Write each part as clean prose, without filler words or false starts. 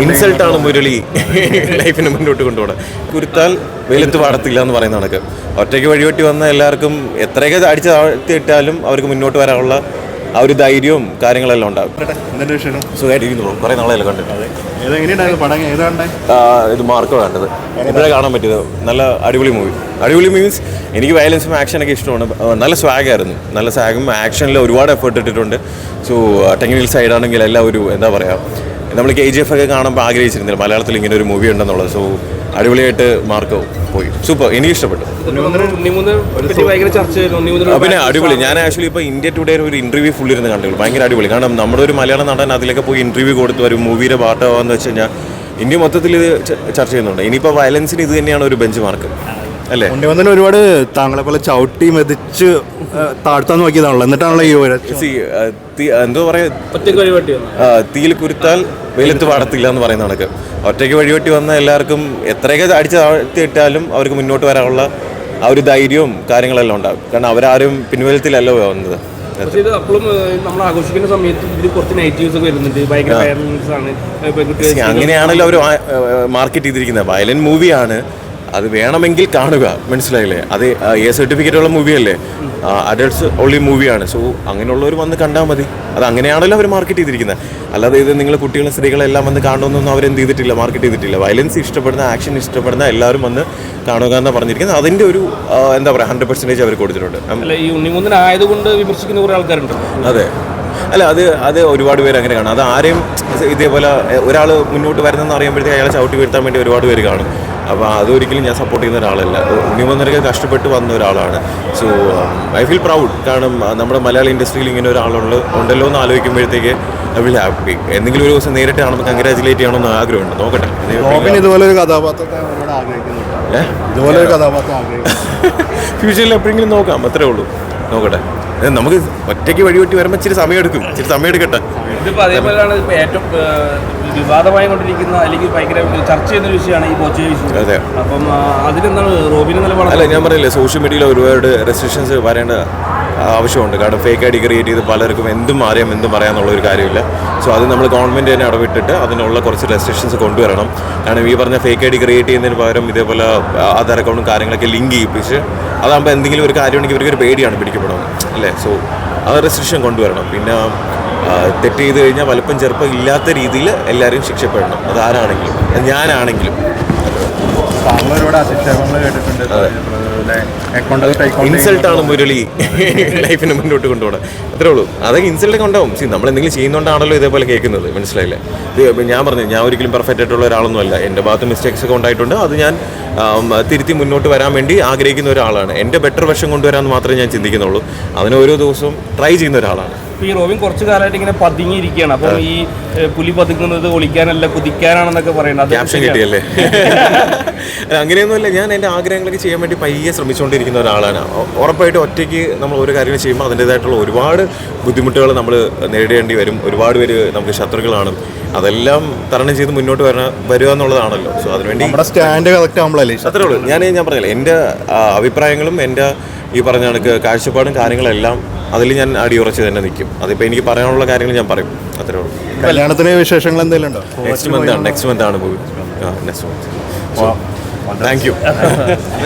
ഇൻസൾട്ടാണ് മുരളി ലൈഫിനെ മുന്നോട്ട് കൊണ്ടുപോകണം. കുരുത്താൽ വെയിലത്ത് പാടത്തില്ല എന്ന് പറയുന്ന കണക്ക് ഒറ്റയ്ക്ക് വഴിവെട്ടി വന്ന എല്ലാവർക്കും എത്രയൊക്കെ അടിച്ച് താഴ്ത്തിയിട്ടാലും അവർക്ക് മുന്നോട്ട് വരാനുള്ള ആ ഒരു ധൈര്യവും കാര്യങ്ങളെല്ലാം ഉണ്ടാകും. സുഖമായിട്ടിരിക്കുന്നു. കുറേ നാളെയല്ല കണ്ടിട്ട്. ഇത് മാർക്കോ കണ്ടത് ഇപ്പോഴേ കാണാൻ പറ്റിയത്. നല്ല അടിപൊളി മൂവി. അടിപൊളി മീൻസ് എനിക്ക് വയലൻസും ആക്ഷനൊക്കെ ഇഷ്ടമാണ്. നല്ല സ്വാഗായിരുന്നു. നല്ല സ്വാഗും ആക്ഷനിൽ ഒരുപാട് എഫേർട്ട് ഇട്ടിട്ടുണ്ട്. സോ ടെക്നിക്കൽ സൈഡാണെങ്കിൽ എല്ലാം ഒരു എന്താ പറയുക, നമ്മൾ KGF ഒക്കെ കാണുമ്പോൾ ആഗ്രഹിച്ചിരുന്നില്ല മലയാളത്തിൽ ഇങ്ങനെ ഒരു മൂവി ഉണ്ടെന്നുള്ളത്. സോ അടിപൊളിയായിട്ട് മാർക്കോ പോയി. സൂപ്പർ, എനിക്ക് ഇഷ്ടപ്പെട്ടു. പിന്നെ അടിപൊളി. ഞാൻ ആക്ച്വലി ഇപ്പോൾ ഇന്ത്യ ടുഡേ ഒരു ഇൻ്റർവ്യൂ ഫുൾ ഇരുന്ന് കണ്ടുള്ളൂ. ഭയങ്കര അടിപൊളി. കാരണം നമ്മുടെ ഒരു മലയാള നടൻ അതിലൊക്കെ പോയി ഇൻ്റർവ്യൂ കൊടുത്ത് ഒരു മൂവിയുടെ പാട്ടാവാന്ന് വെച്ച് കഴിഞ്ഞാൽ ഇന്ത്യ മൊത്തത്തിൽ ഇത് ചർച്ച ചെയ്യുന്നുണ്ട്. ഇനിയിപ്പോൾ വയലൻസിന് ഇത് തന്നെയാണ് ഒരു ബെഞ്ച് മാർക്ക് അല്ലേ? ഒരുപാട് താങ്കളെ പോലെ ചവിട്ടി മെതിച്ച് താഴ്ത്താൻ നോക്കിയതാണല്ലോ, എന്നിട്ടാണല്ലോ ഈ എന്തോ പറയുക, തീയിൽ കുരുത്താൽ വെയിലത്ത് പാടത്തില്ല എന്ന് പറയുന്ന കണക്ക് ഒറ്റയ്ക്ക് വഴിവെട്ടി വന്ന എല്ലാവർക്കും എത്രയൊക്കെ അടിച്ച് താഴ്ത്തിയിട്ടാലും അവർക്ക് മുന്നോട്ട് വരാനുള്ള ആ ഒരു ധൈര്യവും കാര്യങ്ങളെല്ലാം ഉണ്ടാകും. കാരണം അവരാരും പിൻവലത്തിലല്ലോ വന്നത്. അങ്ങനെയാണല്ലോ അവർ മാർക്കറ്റ് ചെയ്തിരിക്കുന്നത്. വയലന്റ് മൂവിയാണ്, അത് വേണമെങ്കിൽ കാണുക, മനസ്സിലായില്ലേ? അത് സർട്ടിഫിക്കറ്റുള്ള മൂവിയല്ലേ, അഡൾട്ട്സ് ഓൺലി മൂവിയാണ്. സോ അങ്ങനെയുള്ളവർ വന്ന് കണ്ടാൽ മതി. അത് അങ്ങനെയാണല്ലോ അവർ മാർക്കറ്റ് ചെയ്തിരിക്കുന്നത്. അല്ലാതെ ഇത് നിങ്ങൾ കുട്ടികളും സ്ത്രീകളെല്ലാം വന്ന് കാണുമെന്നൊന്നും അവരെന്ത് ചെയ്തിട്ടില്ല, മാർക്കറ്റ് ചെയ്തിട്ടില്ല. വയലൻസ് ഇഷ്ടപ്പെടുന്ന, ആക്ഷൻ ഇഷ്ടപ്പെടുന്ന എല്ലാവരും വന്ന് കാണുക എന്നാണ് പറഞ്ഞിരിക്കുന്നത്. അതിൻ്റെ ഒരു എന്താ പറയുക 100% അവർ കൊടുത്തിട്ടുണ്ട്. അതെ, അല്ല അത് ഒരുപാട് പേര് അങ്ങനെ കാണും. അത് ആരെയും ഇതേപോലെ ഒരാൾ മുന്നോട്ട് വരുന്നതെന്ന് അറിയുമ്പോഴത്തേക്ക് അയാളെ ചവിട്ടി വീഴ്ത്താൻ വേണ്ടി ഒരുപാട് പേര് കാണും. അപ്പോൾ അതൊരിക്കലും ഞാൻ സപ്പോർട്ട് ചെയ്യുന്ന ഒരാളല്ല. ഉണ്ണിമുന്നരൊക്കെ കഷ്ടപ്പെട്ട് വന്ന ഒരാളാണ്. So I feel proud. കാരണം നമ്മുടെ മലയാള ഇൻഡസ്ട്രിയിൽ ഇങ്ങനെ ഒരാളുണ്ടല്ലോ എന്ന് ആലോചിക്കുമ്പോഴത്തേക്ക് ഐ വിൽ ഹാപ്പി. എന്തെങ്കിലും ഒരു ദിവസം നേരിട്ട് കാണുമ്പോൾ കൺഗ്രാജുലേറ്റ് ചെയ്യണമെന്ന് ആഗ്രഹമുണ്ട്. നോക്കട്ടെ, ഫ്യൂച്ചറിൽ എപ്പോഴെങ്കിലും നോക്കാം, അത്രേ ഉള്ളൂ. നോക്കട്ടെ, നമുക്ക് ഒറ്റയ്ക്ക് വഴിവെട്ടി വരുമ്പോൾ ഇച്ചിരി സമയം എടുക്കട്ടെ. ഇതിപ്പോൾ അതേപോലെയാണ് ഇപ്പോൾ ഏറ്റവും വിവാദമായി കൊണ്ടിരിക്കുന്ന അല്ലെങ്കിൽ ഭയങ്കര ചർച്ച ചെയ്യുന്ന ഒരു വിഷയമാണ് ഈ ബോച്ചെ ഇഷ്യൂ. അതെ, അപ്പം അതിനെന്താണ് റോബിനെ നിലപാട്? അല്ല, ഞാൻ പറയില്ലേ, സോഷ്യൽ മീഡിയയിൽ ഒരുപാട് റെസ്ട്രിക്ഷൻസ് വരേണ്ട ആവശ്യമുണ്ട്. കാരണം ഫേക്ക് ഐഡി ക്രിയേറ്റ് ചെയ്ത് പലർക്കും എന്തും പറയാമെന്നുള്ള ഒരു കാര്യമില്ല. സോ അത് നമ്മൾ ഗവൺമെൻറ് തന്നെ ഇടപെട്ടിട്ട് അതിനുള്ള കുറച്ച് റെസ്ട്രിക്ഷൻസ് കൊണ്ടുവരണം. കാരണം ഈ പറഞ്ഞ ഫേക്ക് ഐഡി ക്രിയേറ്റ് ചെയ്യുന്നതിന് പകരം ഇതേപോലെ ആധാർ അക്കൗണ്ടും കാര്യങ്ങളൊക്കെ ലിങ്ക് ചെയ്യിപ്പിച്ച് അതാകുമ്പോൾ എന്തെങ്കിലും ഒരു കാര്യമുണ്ടെങ്കിൽ ഇവർക്കൊരു പേടിയാണ് പിടിക്കപ്പെടുന്നത് അല്ലേ? സോ അത് റെസ്ട്രിക്ഷൻ കൊണ്ടുവരണം. പിന്നെ തെറ്റ് ചെയ്ത് കഴിഞ്ഞാൽ വലുപ്പം ചെറുപ്പം ഇല്ലാത്ത രീതിയിൽ എല്ലാവരും ശിക്ഷപ്പെടണം. അതാരാണെങ്കിലും, ഞാനാണെങ്കിലും. ഇൻസൾട്ടാണ് മുരളി ലൈഫിനെ മുന്നോട്ട് കൊണ്ടുപോകണം, അത്രേ ഉള്ളൂ. അതൊക്കെ ഇൻസൾട്ടൊക്കെ ഉണ്ടാവും. നമ്മൾ എന്തെങ്കിലും ചെയ്യുന്നതുകൊണ്ടാണല്ലോ ഇതേപോലെ കേൾക്കുന്നത്, മനസ്സിലായില്ലേ? ഞാൻ പറഞ്ഞു, ഞാൻ ഒരിക്കലും പെർഫെക്റ്റ് ആയിട്ടുള്ള ഒരാളൊന്നുമല്ല. എൻ്റെ ഭാഗത്ത് മിസ്റ്റേക്സ് ഒക്കെ ഉണ്ടായിട്ടുണ്ട്. അത് ഞാൻ തിരുത്തി മുന്നോട്ട് വരാൻ വേണ്ടി ആഗ്രഹിക്കുന്ന ഒരാളാണ്. എൻ്റെ ബെറ്റർ വെർഷൻ കൊണ്ടുവരാമെന്ന് മാത്രമേ ഞാൻ ചിന്തിക്കുന്നുള്ളൂ. അതിന് ഓരോ ദിവസവും ട്രൈ ചെയ്യുന്ന ഒരാളാണ്. ഈ റോബിൻ കുറച്ച് കാലമായിട്ട് ഇങ്ങനെ പതുങ്ങിയിരിക്കുകയാണ്. അപ്പം ഈ പുലി പതുങ്ങുന്നത് ഒളിക്കാനല്ല കുതിക്കാനാണെന്നൊക്കെ പറയുന്നത് ക്യാപ്ഷൻ കിട്ടിയല്ലേ? അങ്ങനെയൊന്നുമില്ല. ഞാൻ എൻ്റെ ആഗ്രഹങ്ങളൊക്കെ ചെയ്യാൻ വേണ്ടി പയ്യെ ശ്രമിച്ചുകൊണ്ടിരിക്കുന്ന ഒരാളാണ്. ഉറപ്പായിട്ടും ഒറ്റയ്ക്ക് നമ്മൾ ഒരു കാര്യങ്ങൾ ചെയ്യുമ്പോൾ അതിൻ്റേതായിട്ടുള്ള ഒരുപാട് ബുദ്ധിമുട്ടുകൾ നമ്മൾ നേരിടേണ്ടി വരും. ഒരുപാട് പേര് നമുക്ക് ശത്രുക്കളാണ്. അതെല്ലാം തരണം ചെയ്ത് മുന്നോട്ട് വരിക എന്നുള്ളതാണല്ലോ. സോ അതിനുവേണ്ടി സ്റ്റാൻഡ് കറക്റ്റ് ആകുമ്പോഴല്ലേ അത്രേ ഉള്ളൂ. ഞാൻ പറഞ്ഞില്ല, എൻ്റെ അഭിപ്രായങ്ങളും എൻ്റെ ഈ പറഞ്ഞ കണക്ക് കാഴ്ചപ്പാടും കാര്യങ്ങളെല്ലാം അതിൽ ഞാൻ അടിയുറച്ച് തന്നെ നിൽക്കും. അതിപ്പോൾ എനിക്ക് പറയാനുള്ള കാര്യങ്ങൾ ഞാൻ പറയും, അത്രേ ഉള്ളൂ. കല്യാണത്തിന് വിശേഷങ്ങൾ എന്തെങ്കിലും ഉണ്ടോ? നെക്സ്റ്റ് മന്ത് ആണ് പോയി. Next month. Thank you.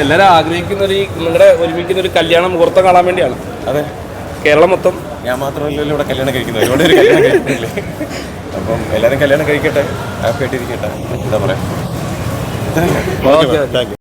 എല്ലാവരും ആഗ്രഹിക്കുന്ന നിങ്ങളുടെ ഒരുമിക്കുന്ന ഒരു കല്യാണ മുഹൂർത്തം കാണാൻ വേണ്ടിയാണ്. അതെ, കേരളം മൊത്തം. ഞാൻ മാത്രമല്ലല്ലോ ഇവിടെ കല്യാണം കഴിക്കുന്നത്, ഒരുപാട് പേര് കല്യാണം കഴിക്കുന്നില്ലേ? അപ്പം എല്ലാവരും കല്യാണം കഴിക്കട്ടെ, ഹാപ്പി ആയിട്ടിരിക്കട്ടെ. എന്താ പറയാ?